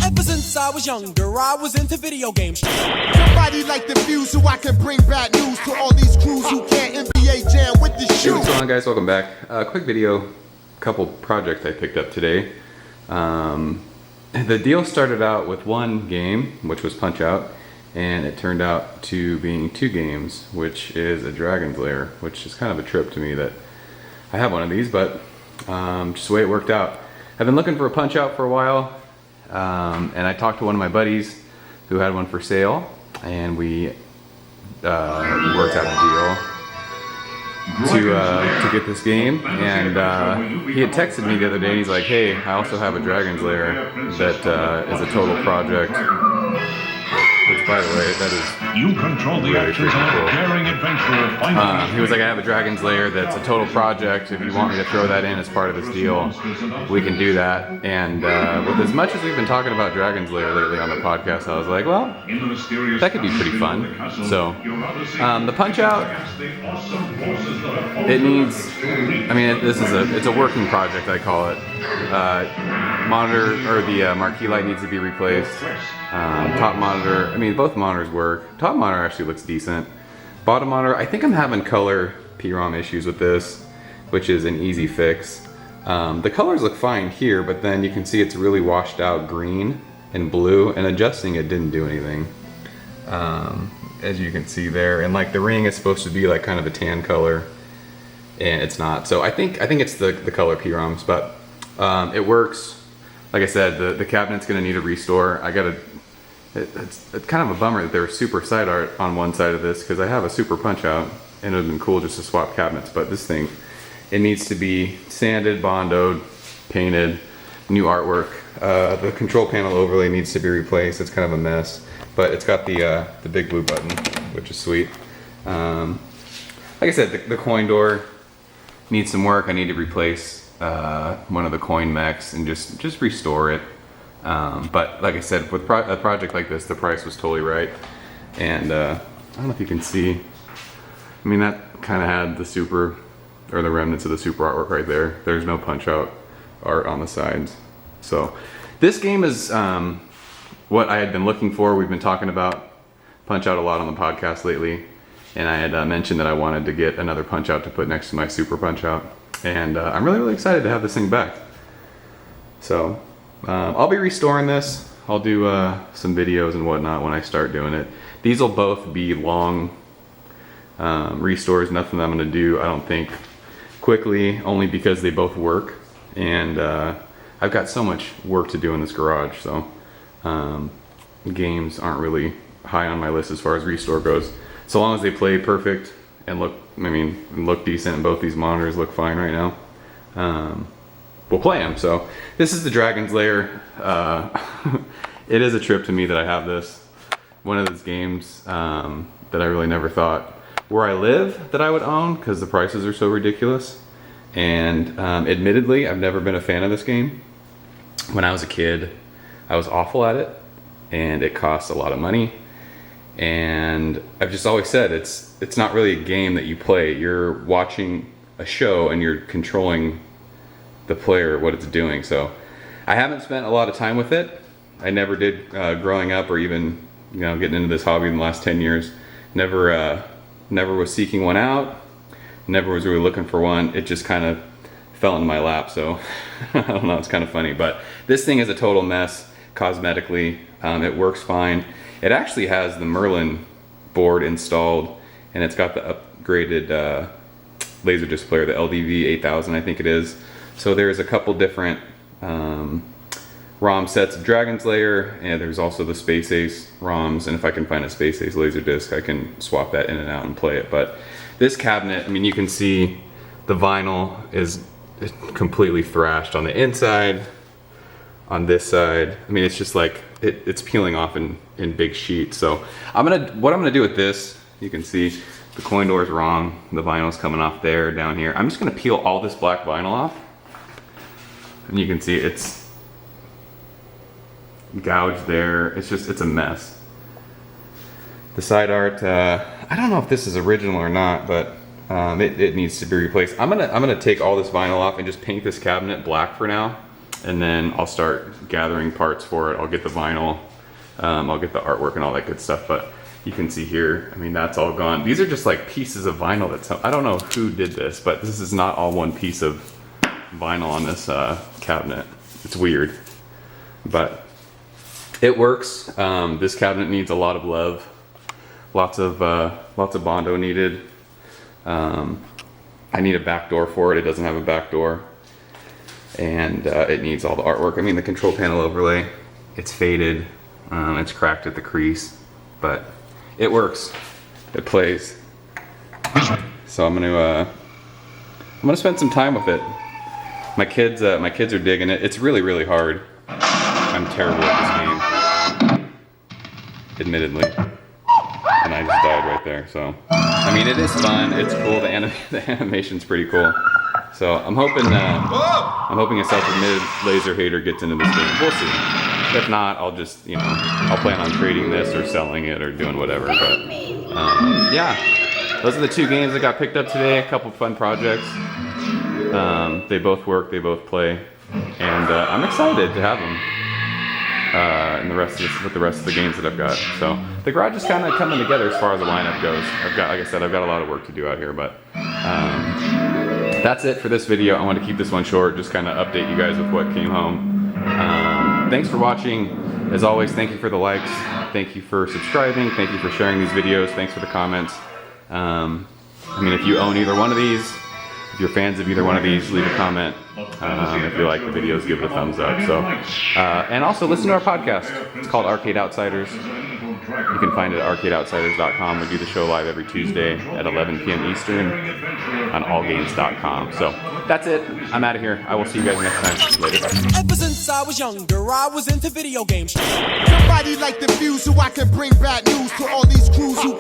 Ever since I was younger, I was into video games. Somebody like the Fuse so I can bring bad news to all these crews who can't NBA jam with the shoe. Hey, what's going on, guys? Welcome back. Quick video, couple projects I picked up today. The deal started out with one game, which was Punch Out, and it turned out to being two games, which is a Dragon's Lair, which is kind of a trip to me that I have one of these, but just the way it worked out. I've been looking for a Punch Out for a while, and I talked to one of my buddies who had one for sale, and we worked out a deal to get this game. And he had texted me the other day, and he's like, hey, I also have a Dragon's Lair that is a total project. Which, by the way, that is you control the really actions freaking of a daring adventurer. he was like, I have a Dragon's Lair that's a total project. If you want me to throw that in as part of this deal, we can do that. And with as much as we've been talking about Dragon's Lair lately on the podcast, I was like, well, that could be pretty fun. So, the Punch Out, it needs, I mean, it's a working project, I call it. Monitor, or the marquee light needs to be replaced. Top monitor, I mean, both monitors work. Top monitor actually looks decent. Bottom monitor, I think I'm having color PROM issues with this, which is an easy fix. The colors look fine here, but then you can see it's really washed out green and blue, and adjusting it didn't do anything. As you can see there, and like the ring is supposed to be like kind of a tan color, and it's not. So I think it's the color PROMs, but it works. Like I said, the cabinet's gonna need a restore. It's kind of a bummer that there was super side art on one side of this, because I have a super Punch Out and it would have been cool just to swap cabinets, but this thing, it needs to be sanded, bondoed, painted, new artwork. The control panel overlay needs to be replaced. It's kind of a mess, but it's got the big blue button, which is sweet. Like I said, the coin door needs some work. I need to replace one of the coin mechs and just restore it. But like I said, with a project like this, the price was totally right. And I don't know if you can see, I mean, that kind of had the super, or the remnants of the super artwork right there. There's no Punch Out art on the sides. So this game is what I had been looking for. We've been talking about Punch Out a lot on the podcast lately, and I had mentioned that I wanted to get another Punch Out to put next to my super Punch Out, and I'm really excited to have this thing back. So I'll be restoring this. I'll do some videos and whatnot when I start doing it. These will both be long restores, nothing I'm going to do, I don't think, quickly, only because they both work, and I've got so much work to do in this garage, so games aren't really high on my list as far as restore goes. So long as they play perfect and look decent, and both these monitors look fine right now, we'll play them. So this is the Dragon's Lair. It is a trip to me that I have this. One of those games that I really never thought where I live that I would own, because the prices are so ridiculous. And admittedly, I've never been a fan of this game. When I was a kid, I was awful at it, and it costs a lot of money. And I've just always said it's not really a game that you play. You're watching a show and you're controlling the player, what it's doing. So I haven't spent a lot of time with it. I never did growing up, or even getting into this hobby in the last 10 years. Never was seeking one out, never was really looking for one. It just kind of fell into my lap, so I don't know, it's kind of funny. But this thing is a total mess cosmetically. It works fine. It actually has the Merlin board installed, and it's got the upgraded Laserdisc player, the LDV 8000 I think it is. So there's a couple different ROM sets of Dragon's Lair, and there's also the Space Ace ROMs, and if I can find a Space Ace Laserdisc, I can swap that in and out and play it. But this cabinet, I mean, you can see the vinyl is completely thrashed on the inside, on this side. I mean, it's just like, it's peeling off in big sheets. So what I'm gonna do with this, you can see the coin door is wrong, the vinyl's coming off there, down here. I'm just gonna peel all this black vinyl off, and you can see it's gouged there. It's a mess. The side art, I don't know if this is original or not, but it needs to be replaced. I'm gonna take all this vinyl off and just paint this cabinet black for now, and then I'll start gathering parts for it. I'll get the vinyl, I'll get the artwork and all that good stuff. But you can see here, I mean, that's all gone. These are just like pieces of vinyl. I don't know who did this, but this is not all one piece of vinyl on this cabinet. It's weird, but it works. This cabinet needs a lot of love. Lots of Bondo needed. I need a back door for it. It doesn't have a back door. And it needs all the artwork. I mean, the control panel overlay, it's faded. It's cracked at the crease, but it works. It plays. So I'm gonna spend some time with it. My kids are digging it. It's really, really hard. I'm terrible at this game, admittedly. And I just died right there. So, I mean, it is fun. It's cool. The animation's pretty cool. So I'm hoping a self-admitted laser hater gets into this game. We'll see. If not, I'll just, you know, I'll plan on trading this or selling it or doing whatever. But yeah, those are the two games that got picked up today. A couple fun projects. They both work. They both play, and I'm excited to have them. And with the rest of the games that I've got. So the garage is kind of coming together as far as the lineup goes. Like I said, I've got a lot of work to do out here, but that's it for this video. I want to keep this one short, just kind of update you guys with what came home. Thanks for watching. As always, thank you for the likes. Thank you for subscribing. Thank you for sharing these videos. Thanks for the comments. I mean, if you own either one of these, if you're fans of either one of these, leave a comment. If you like the videos, give it a thumbs up. So, and also listen to our podcast. It's called Arcade Outsiders. You can find it at arcadeoutsiders.com. We do the show live every Tuesday at 11 p.m. Eastern on allgames.com. So that's it. I'm out of here. I will see you guys next time. Later. Ever since I was younger, I was into video games. Somebody like the Fuse so I can bring bad news to all these crews who